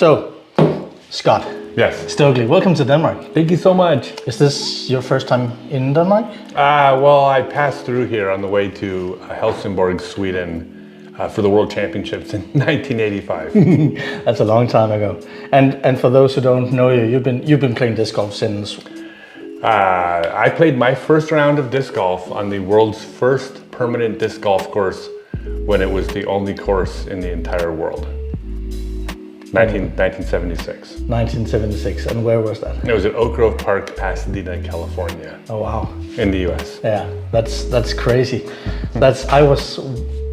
So, Scott. Yes. Stokely, welcome to Denmark. Thank you so much. Is this your first time in Denmark? Well, I passed through here on the way to Helsingborg, Sweden, for the World Championships in 1985. That's a long time ago. And for those who don't know you, you've been playing disc golf since. I played my first round of disc golf on the world's first permanent disc golf course when it was the only course in the entire world. 1976. 1976, and where was that? It was at Oak Grove Park, Pasadena, California. Oh wow! In the U.S. Yeah, that's crazy. I was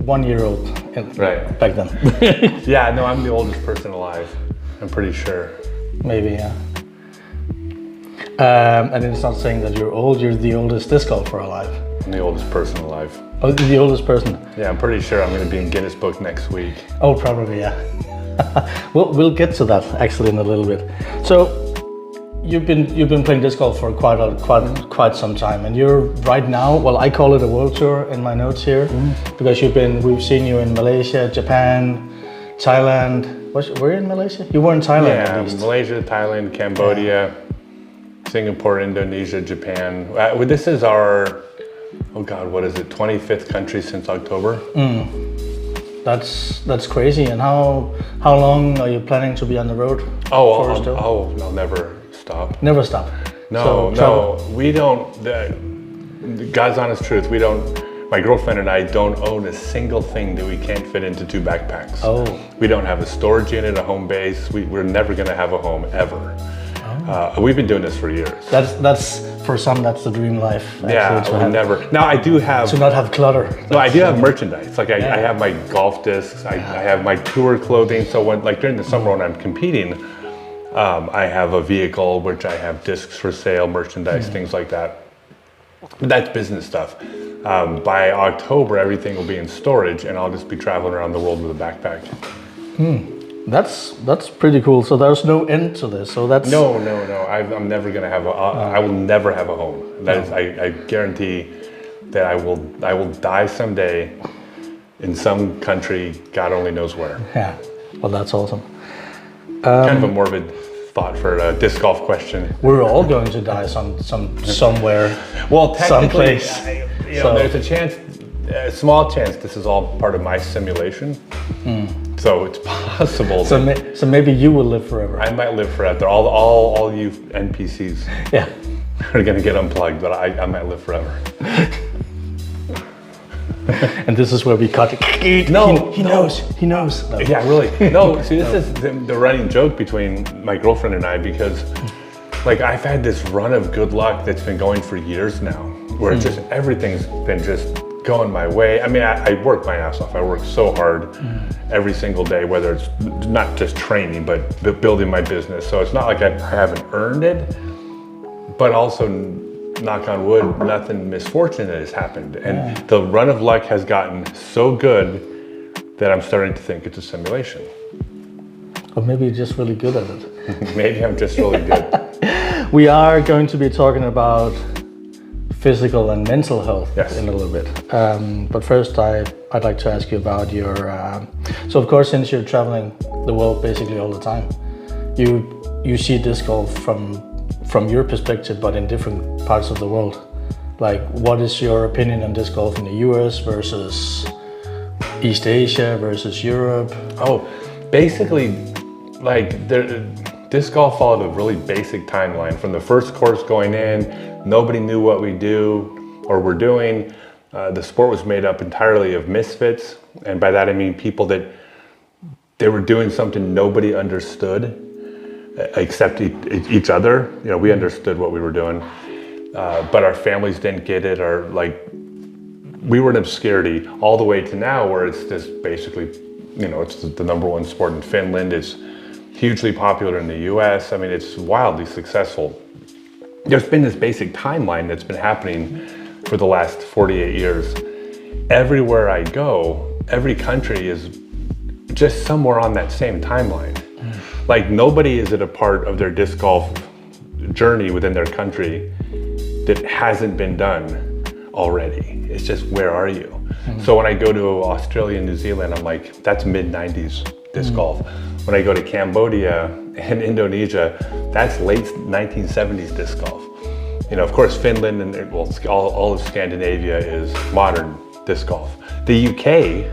1 year old back then. Yeah, no, I'm the oldest person alive. I'm pretty sure. Maybe, yeah. And it's not saying that you're old. You're the oldest disc golfer alive. I'm the oldest person alive. Oh, the oldest person. Yeah, I'm pretty sure I'm going to be in Guinness Book next week. Oh, probably, yeah. We'll get to that actually in a little bit. So you've been playing disc golf for quite some time, and you're right now. Well, I call it a world tour in my notes here because we've seen you in Malaysia, Japan, Thailand. Were you in Malaysia? You were in Thailand. Yeah, at least. Malaysia, Thailand, Cambodia, Singapore, Indonesia, Japan. This is our, oh God, what is it? 25th country since October. That's crazy. And how long are you planning to be on the road? I'll never stop. Never stop. No, we don't. God's honest truth, we don't. My girlfriend and I don't own a single thing that we can't fit into 2 backpacks. Oh. We don't have a storage unit, a home base. We're never going to have a home ever. We've been doing this for years. That's for some, that's the dream life. Yeah, never. Now I do have to not have clutter. No, I do have merchandise. Like I have my golf discs. I have my tour clothing. So during the summer when I'm competing, I have a vehicle which I have discs for sale, merchandise, things like that. But that's business stuff. By October, everything will be in storage, and I'll just be traveling around the world with a backpack. That's pretty cool. So there's no end to this. So that's no. I'm never gonna have I will never have a home. That is, I guarantee that I will die someday in some country, God only knows where. Yeah. Well, that's awesome. Kind of a morbid thought for a disc golf question. We're all going to die somewhere. Well, technically, someplace. There's a small chance this is all part of my simulation. So it's possible. So maybe you will live forever. I might live forever. All you NPCs are gonna get unplugged, but I might live forever. And this is where we cut it. He knows. No. Yeah, really. No, see, this is the running joke between my girlfriend and I, because I've had this run of good luck that's been going for years now, where everything's been just going my way. I mean, I work my ass off. I work so hard every single day, whether it's not just training, but building my business. So it's not like I haven't earned it, but also, knock on wood, nothing misfortunate has happened. And the run of luck has gotten so good that I'm starting to think it's a simulation. Or maybe you're just really good at it. Maybe I'm just really good. We are going to be talking about physical and mental health in a little bit. But first, I'd like to ask you about your. So of course, since you're traveling the world basically all the time, you see disc golf from your perspective, but in different parts of the world. Like, what is your opinion on disc golf in the US versus East Asia versus Europe? Oh, basically, disc golf followed a really basic timeline. From the first course going in, nobody knew what we do or were doing. The sport was made up entirely of misfits, and by that I mean people that they were doing something nobody understood except each other. We understood what we were doing, but our families didn't get it, or we were in obscurity, all the way to now where it's just basically, it's the #1 sport in Finland. It's hugely popular in the US. I mean, it's wildly successful. There's been this basic timeline that's been happening for the last 48 years. Everywhere I go, every country is just somewhere on that same timeline. Nobody is at a part of their disc golf journey within their country that hasn't been done already. It's just, where are you? So when I go to Australia and New Zealand, I'm like, that's mid-90s disc golf. When I go to Cambodia and Indonesia, that's late 1970s disc golf. You know, of course, Finland and well, all of Scandinavia is modern disc golf. The UK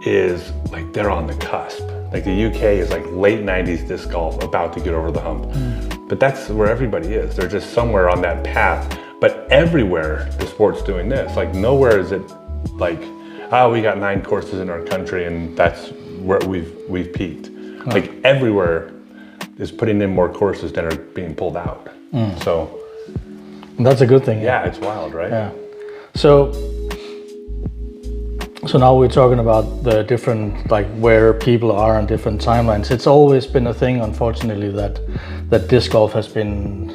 is like, they're on the cusp. Like the UK is like late 90s disc golf, about to get over the hump. But that's where everybody is. They're just somewhere on that path. But everywhere the sport's doing this. Like nowhere is it like, oh, we got 9 courses in our country and that's where we've peaked. Like everywhere is putting in more courses than are being pulled out. So that's a good thing. Yeah, it's wild, right? Yeah. So now we're talking about the different, like where people are on different timelines. It's always been a thing, unfortunately, that disc golf has been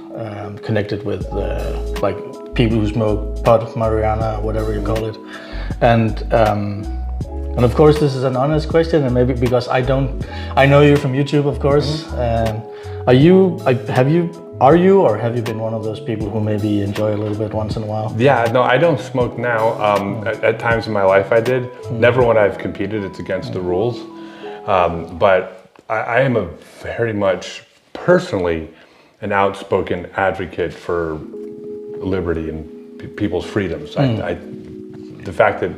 connected with like people who smoke pot, marijuana, whatever you call it, and of course this is an honest question, and maybe because I know you from YouTube, of course. Are you or have you been one of those people who maybe enjoy a little bit once in a while? Yeah, no, I don't smoke now. At times in my life I did. Never when I've competed, it's against the rules. But I am a very much personally an outspoken advocate for liberty and people's freedoms. The fact that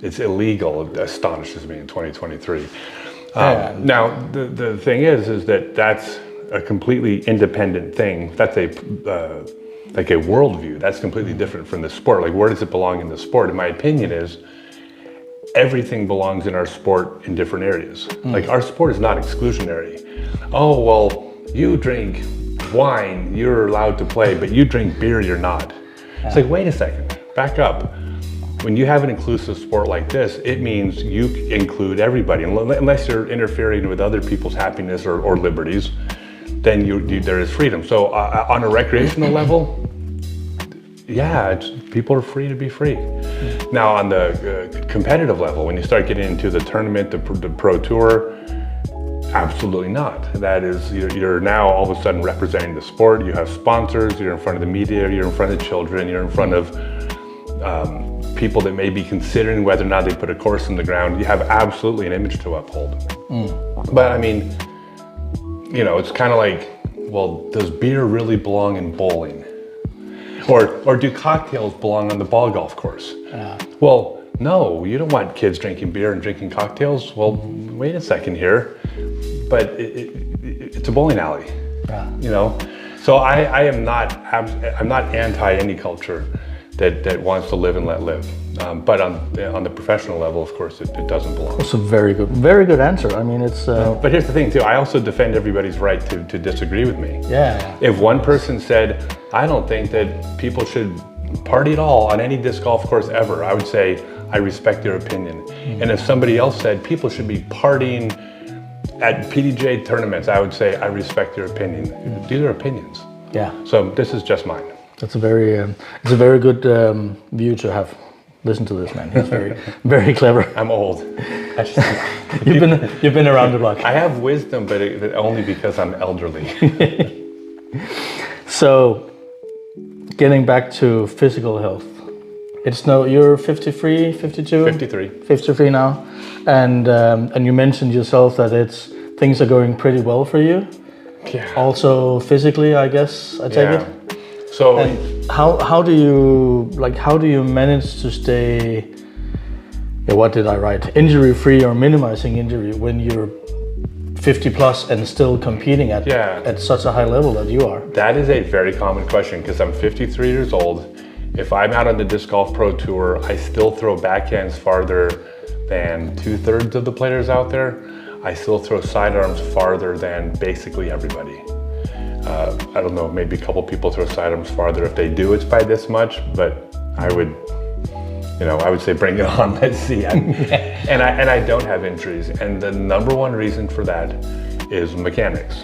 it's illegal astonishes me in 2023. Now, the thing is that that's a completely independent thing. That's like a worldview. That's completely different from the sport. Like, where does it belong in the sport? In my opinion is, everything belongs in our sport in different areas. Like, our sport is not exclusionary. Oh, well, you drink wine, you're allowed to play, but you drink beer, you're not. It's like, wait a second, back up. When you have an inclusive sport like this, it means you include everybody, unless you're interfering with other people's happiness or liberties. Then there is freedom. So on a recreational level, yeah, people are free to be free. Now on the competitive level, when you start getting into the tournament, the pro tour, absolutely not. That is, you're now all of a sudden representing the sport. You have sponsors, you're in front of the media, you're in front of children, you're in front of people that may be considering whether or not they put a course in the ground. You have absolutely an image to uphold. But I mean, you know, it's kind of like, well, does beer really belong in bowling? Or do cocktails belong on the ball golf course? Well, no, you don't want kids drinking beer and drinking cocktails. Well, wait a second here, but it's a bowling alley, you know? So I'm not anti any culture that wants to live and let live. But on the professional level, of course, it doesn't belong. That's a very good answer. I mean, it's... But here's the thing too, I also defend everybody's right to disagree with me. Yeah. If one person said, I don't think that people should party at all on any disc golf course ever, I would say, I respect your opinion. And if somebody else said people should be partying at PDJ tournaments, I would say, I respect your opinion. These are opinions. Yeah. So this is just mine. That's a very good view to have. Listen to this man. He's very clever. I'm old. You've been around the block. I have wisdom, but only because I'm elderly. So, getting back to physical health, you're 53, 52? 53 now, and you mentioned yourself that things are going pretty well for you. Yeah. Also physically, I guess I take it. So and how do you manage to stay? What did I write? Injury free or minimizing injury when you're 50 plus and still competing at such a high level that you are? That is a very common question because I'm 53 years old. If I'm out on the Disc Golf Pro Tour, I still throw backhands farther than 2/3 of the players out there. I still throw sidearms farther than basically everybody. I don't know, maybe a couple people throw sidearms farther. If they do, it's by this much, but I would say bring it on, let's see. And I don't have injuries. And the number one reason for that is mechanics.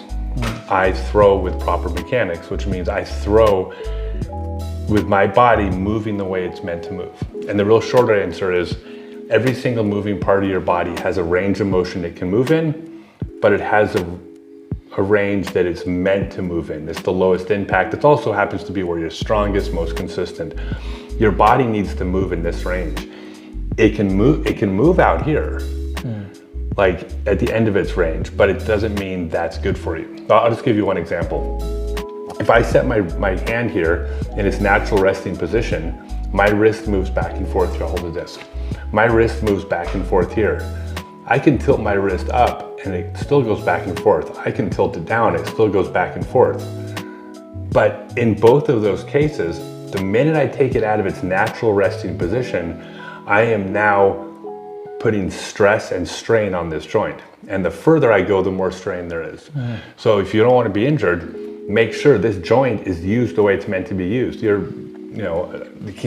I throw with proper mechanics, which means I throw with my body moving the way it's meant to move. And the real short answer is every single moving part of your body has a range of motion it can move in, but it has a range that it's meant to move in. It's the lowest impact. It also happens to be where you're strongest, most consistent. Your body needs to move in this range. It can move out here. like at the end of its range, but it doesn't mean that's good for you. I'll just give you one example. If I set my hand here in its natural resting position, my wrist moves back and forth to hold the disc. My wrist moves back and forth here. I can tilt my wrist up and it still goes back and forth. I can tilt it down, it still goes back and forth. But in both of those cases, the minute I take it out of its natural resting position, I am now putting stress and strain on this joint. And the further I go, the more strain there is. So if you don't want to be injured, make sure this joint is used the way it's meant to be used. You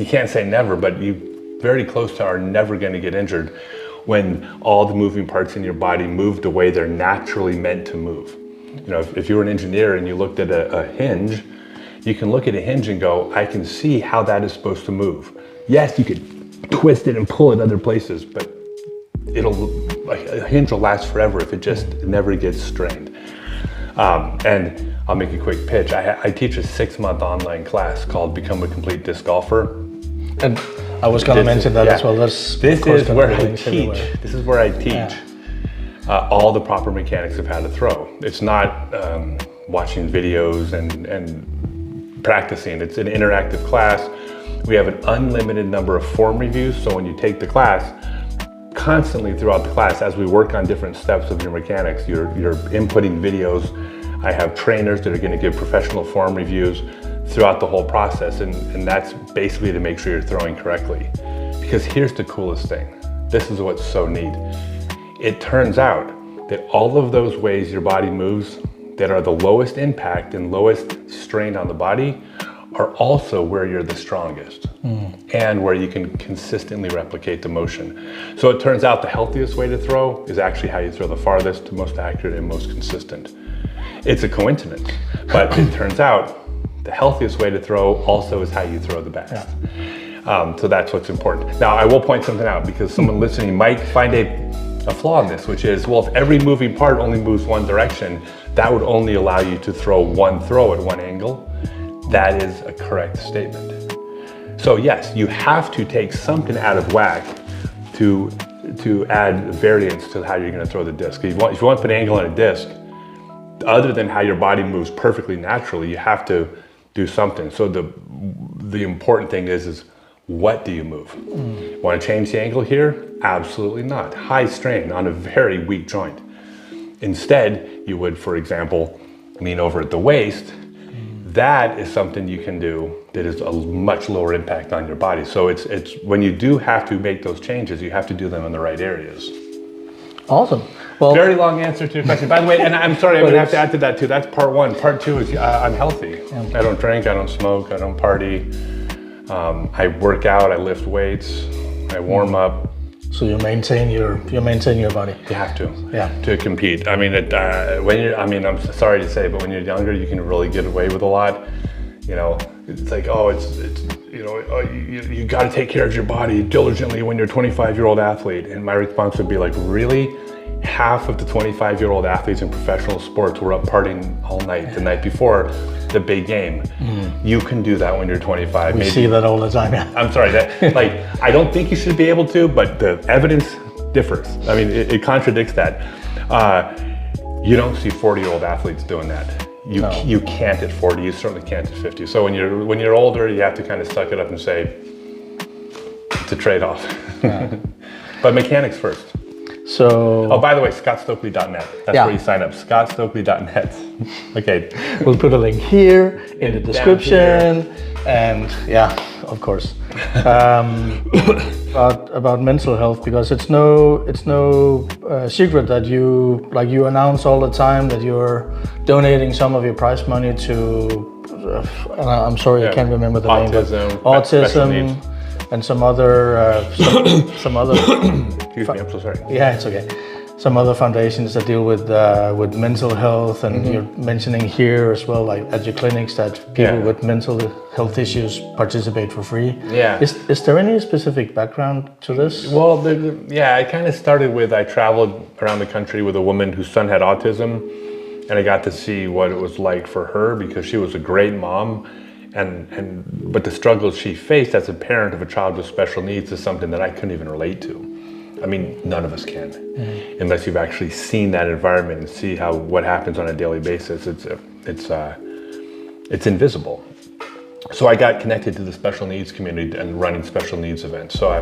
can't say never, but you very close to are never going to get injured when all the moving parts in your body move the way they're naturally meant to move. If you were an engineer and you looked at a hinge, you can look at a hinge and go, I can see how that is supposed to move. Yes, you could twist it and pull it other places, but a hinge will last forever if it just never gets strained. And I'll make a quick pitch. I teach a 6-month online class called Become a Complete Disc Golfer. And I was going to mention that as well. This is where I teach. This is where I teach all the proper mechanics of how to throw. It's not watching videos and practicing. It's an interactive class. We have an unlimited number of form reviews. So when you take the class, constantly throughout the class, as we work on different steps of your mechanics, you're inputting videos. I have trainers that are going to give professional form reviews throughout the whole process, and that's basically to make sure you're throwing correctly. Because here's the coolest thing. This is what's so neat. It turns out that all of those ways your body moves that are the lowest impact and lowest strain on the body are also where you're the strongest and where you can consistently replicate the motion. So it turns out the healthiest way to throw is actually how you throw the farthest, most accurate, and most consistent. It's a coincidence, but it turns out the healthiest way to throw also is how you throw the best. So that's what's important. Now, I will point something out because someone listening might find a flaw in this, which is, well, if every moving part only moves one direction, that would only allow you to throw one throw at one angle. That is a correct statement. So yes, you have to take something out of whack to add variance to how you're going to throw the disc. If you want to put an angle on a disc, other than how your body moves perfectly naturally, you have to do something. So the important thing is what do you move? Want to change the angle here? Absolutely not. High strain on a very weak joint. Instead, you would, for example, lean over at the waist. That is something you can do that is a much lower impact on your body. So it's when you do have to make those changes, you have to do them in the right areas. Awesome. Well, very long answer to your question. By the way, and I'm sorry, I'm going to have to add to that too. That's part one. Part two is I'm healthy. I don't drink, I don't smoke, I don't party. I work out, I lift weights, I warm up. So you maintain your body. You have to, to compete. I mean, I'm sorry to say, but when you're younger, you can really get away with a lot. It's like, you got to take care of your body diligently when you're a 25-year-old athlete. And my response would be like, really? Half of the 25-year-old athletes in professional sports were up partying all night the night before the big game. You can do that when you're 25. We see that all the time. I'm sorry, I don't think you should be able to, but the evidence differs. I mean, it contradicts that. You don't see 40-year-old athletes doing that. You can't at 40. You certainly can't at 50. So when you're older, you have to kind of suck it up and say it's a trade-off. But mechanics first. So. Oh, by the way, scottstokely.net. That's where you sign up. scottstokely.net. Okay. We'll put a link here in the description, and of course, about mental health, because it's no secret that you announce all the time that you're donating some of your prize money to. I'm sorry, I can't remember the name. Autism. And some other, some other. Excuse me, I'm so sorry. Yeah, it's okay. Some other foundations that deal with mental health, and you're mentioning here as well, like at your clinics, that people with mental health issues participate for free. Yeah. Is there any specific background to this? Well, I kind of started with, I traveled around the country with a woman whose son had autism, and I got to see what it was like for her because she was a great mom. But the struggles she faced as a parent of a child with special needs is something that I couldn't even relate to. I mean, none of us can, unless you've actually seen that environment and see what happens on a daily basis. It's invisible. So I got connected to the special needs community and running special needs events. So I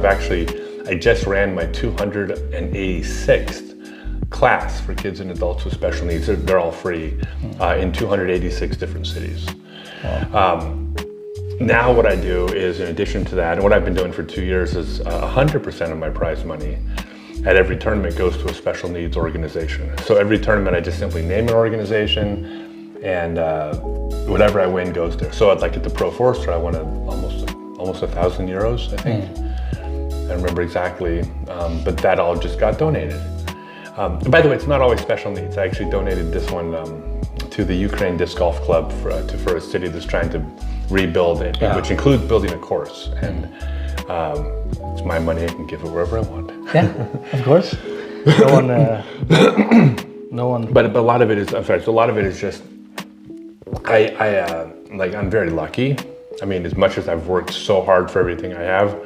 just ran my 286th class for kids and adults with special needs. They're all free in 286 different cities. Wow. Now what I do is, in addition to that, and what I've been doing for 2 years, is 100% of my prize money at every tournament goes to a special needs organization. So every tournament, I just simply name an organization, and whatever I win goes there. So like at the Pro Forester, I won almost 1,000 euros, I think. I don't remember exactly, but that all just got donated. By the way, it's not always special needs. I actually donated this one to the Eghjorten DIsc Golf Club for a city that's trying to rebuild it, which includes building a course. And it's my money. I can give it wherever I want. Yeah, of course. No one. But a lot of it is. I'm sorry. So a lot of it is just. I'm very lucky. I mean, as much as I've worked so hard for everything I have,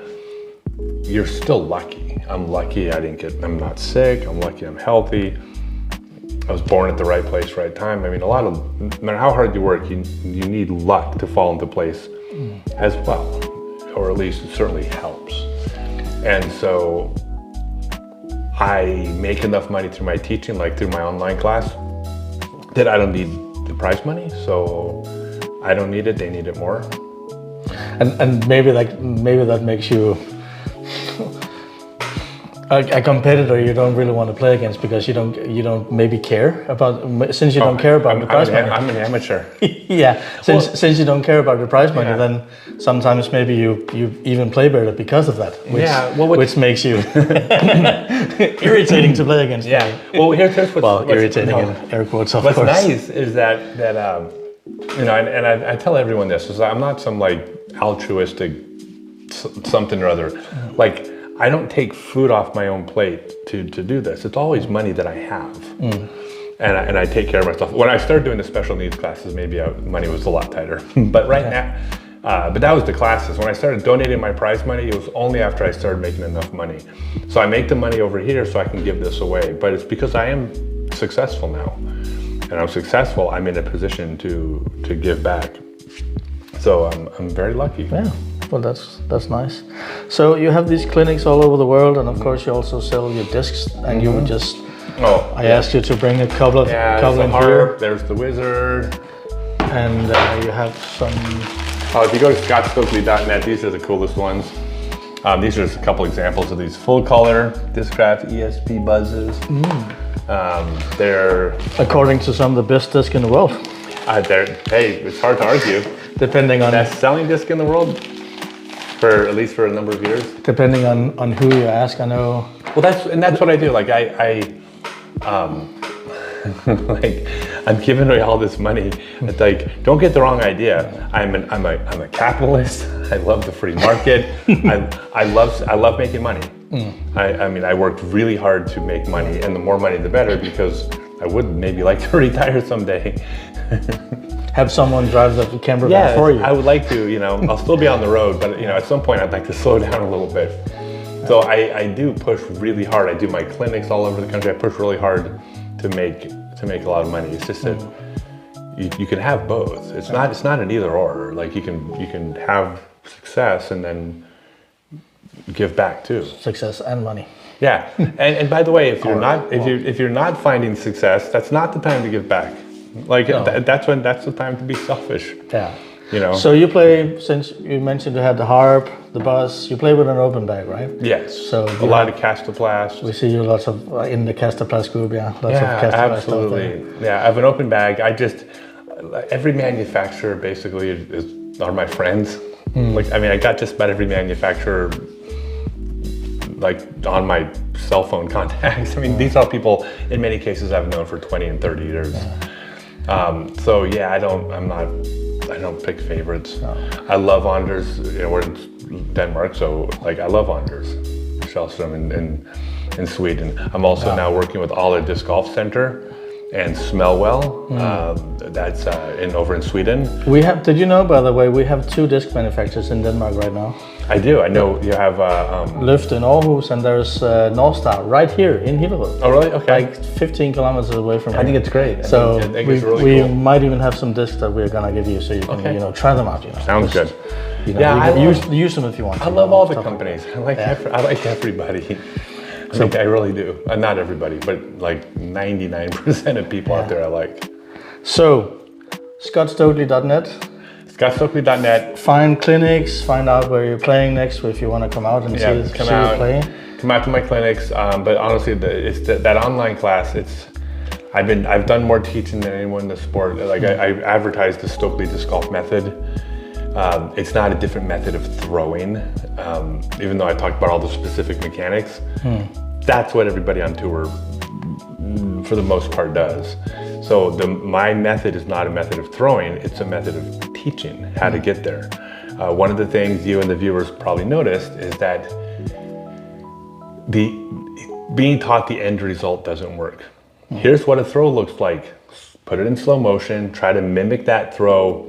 you're still lucky. I'm lucky I'm not sick. I'm lucky I'm healthy. I was born at the right place, right time. I mean, no matter how hard you work, you need luck to fall into place as well, or at least it certainly helps. And so I make enough money through my teaching, like through my online class, that I don't need the prize money. So I don't need it, they need it more. And maybe that makes you a competitor you don't really want to play against, because you don't maybe care about, since you don't care about the prize money. I'm an amateur. Yeah, since you don't care about the prize money, then sometimes maybe you even play better because of that. Which makes you irritating to play against. Yeah. Well, here's what's irritating in air quotes, of course. What's nice is that and I tell everyone this, is I'm not some like altruistic something or other. Like, I don't take food off my own plate to do this. It's always money that I have. And I take care of myself. When I started doing the special needs classes, maybe money was a lot tighter. But now, but that was the classes. When I started donating my prize money, it was only after I started making enough money. So I make the money over here so I can give this away. But it's because I am successful now. And I'm successful, I'm in a position to give back. So I'm very lucky. Yeah. Well, that's nice. So you have these clinics all over the world, and of course you also sell your discs. And you would just, I asked you to bring a couple in here. There's the Wizard, and you have some. If you go to scottstokely.net, these are the coolest ones. These are just a couple examples of these full color Discraft ESP buzzes. They're according to some of the best discs in the world. Hey, it's hard to argue. Depending on best selling disc in the world. At least for a number of years. Depending on who you ask, I know. Well, that's what I do. Like I'm giving away all this money. It's like, don't get the wrong idea. I'm a capitalist. I love the free market. I love making money. I mean, I worked really hard to make money, and the more money, the better, because I would maybe like to retire someday. Have someone drive the camper van for you. I would like to, I'll still be on the road, but at some point I'd like to slow down a little bit. So I do push really hard. I do my clinics all over the country. I push really hard to make a lot of money. It's just that you can have both. It's not an either or. Like you can have success and then give back too. Success and money. Yeah. And by the way, if you're not finding success, that's not the time to give back. Like that's the time to be selfish. Yeah. So you play, since you mentioned you had the harp, the bus, you play with an open bag, right? Yes. So a lot of Castoplast. We see you lots of in the Castoplast group, Lots of Castoplast. Absolutely. Yeah, I have an open bag. Every manufacturer basically are my friends. Like, I mean, I got just about every manufacturer like on my cell phone contacts. I mean, these are people in many cases I've known for 20 and 30 years. So yeah, I don't pick favorites. No. I love Anders. We're in Denmark, so like I love Anders Shellström in Sweden. I'm also now working with Alla Disc Golf Center and smell well. That's over in Sweden. We have. Did you know, by the way, we have 2 disc manufacturers in Denmark right now. I do. I know you have. Lyft in Aarhus, and there's North Star right here in Hillerød. Oh, really? Okay. Like 15 kilometers away from here. I think it's great. So I think it's really we cool. might even have some discs that we're gonna give you, so you can try them out. Sounds good. Yeah, use them if you want. I love all the companies. I like everybody. I really do. Not everybody, but like 99% of people out there I like. So, ScottStokely.net. ScottStokely.net. Find clinics, find out where you're playing next if you want to come out and see you play. Come out to my clinics, but honestly, it's that online class. I've done more teaching than anyone in the sport. Like I advertised the Stokely disc golf method. It's not a different method of throwing, even though I talked about all the specific mechanics. That's what everybody on tour, for the most part, does. So my method is not a method of throwing, it's a method of teaching how to get there. One of the things you and the viewers probably noticed is that being taught the end result doesn't work. Here's what a throw looks like. Put it in slow motion, try to mimic that throw,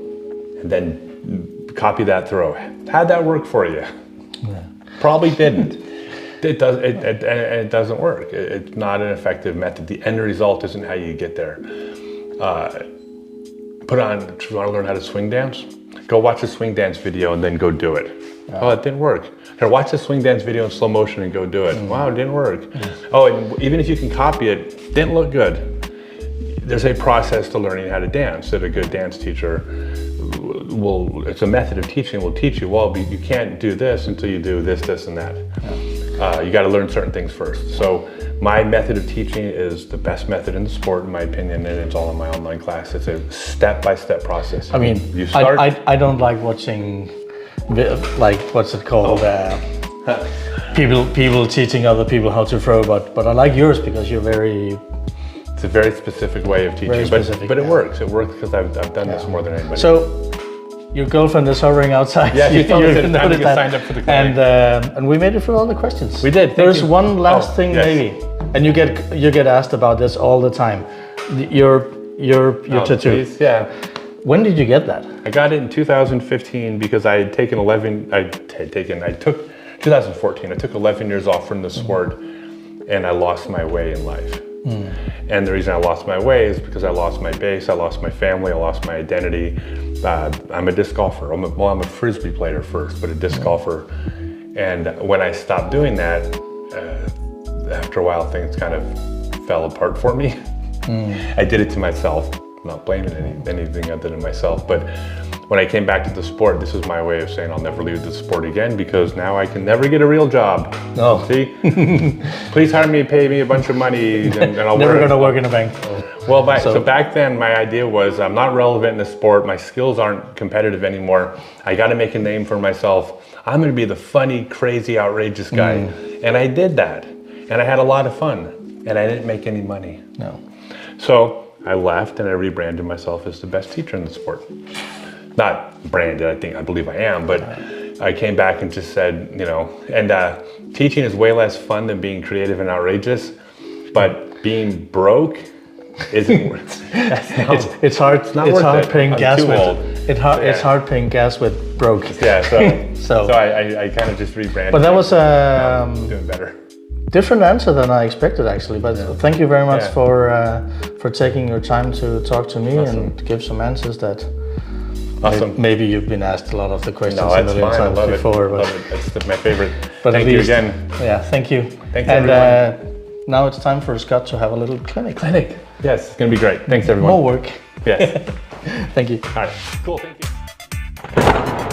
and then copy that throw. How'd that work for you? Yeah. Probably didn't. It doesn't work. It's not an effective method. The end result isn't how you get there. If you want to learn how to swing dance, go watch a swing dance video and then go do it. Oh, it didn't work. Here, watch the swing dance video in slow motion and go do it. Wow, it didn't work. Oh, and even if you can copy it, didn't look good. There's a process to learning how to dance that a good dance teacher it's a method of teaching, will teach you, well, you can't do this until you do this, this, and that. You got to learn certain things first. So my method of teaching is the best method in the sport, in my opinion, and it's all in my online class. It's a step-by-step process. I mean, you start. I don't like watching, like, what's it called? People teaching other people how to throw, but I like yours because you're very. It's a very specific way of teaching, but it works. It works because I've done this more than anybody. So. Your girlfriend is hovering outside. Yeah, she told me to sign up for the clinic. And we made it through all the questions. We did. There's one last thing, maybe, and you get asked about this all the time. Your tattoo. Please, yeah. When did you get that? I got it in 2015 because I had taken 2014. I took 11 years off from the sport, and I lost my way in life. And the reason I lost my way is because I lost my base, I lost my family, I lost my identity. I'm a disc golfer. I'm a frisbee player first, but a disc golfer. And when I stopped doing that, after a while, things kind of fell apart for me. I did it to myself, not blaming anything other than myself. But when I came back to the sport, this is my way of saying I'll never leave the sport again because now I can never get a real job. No. See? Please hire me, pay me a bunch of money, and I'll never going to work in a bank. Well, so back then, my idea was I'm not relevant in the sport. My skills aren't competitive anymore. I got to make a name for myself. I'm going to be the funny, crazy, outrageous guy. And I did that. And I had a lot of fun. And I didn't make any money. No. So I left and I rebranded myself as the best teacher in the sport. Not branded, I believe I am, but I came back and just said, and teaching is way less fun than being creative and outrageous, but being broke isn't worth it. It's hard paying gas with it's hard paying gas with broke. Yeah, so I kind of just rebranded. But that was doing better. Different answer than I expected, actually. But thank you very much for taking your time to talk to me and give some answers that. Awesome. Maybe you've been asked a lot of the questions a million times I love before. Love it. It's my favorite. But thank you again. Yeah, thank you. Thanks, everyone. Now it's time for Scott to have a little clinic. Yes, it's going to be great. Thanks, everyone. More work. Yes. Thank you. All right. Cool. Thank you.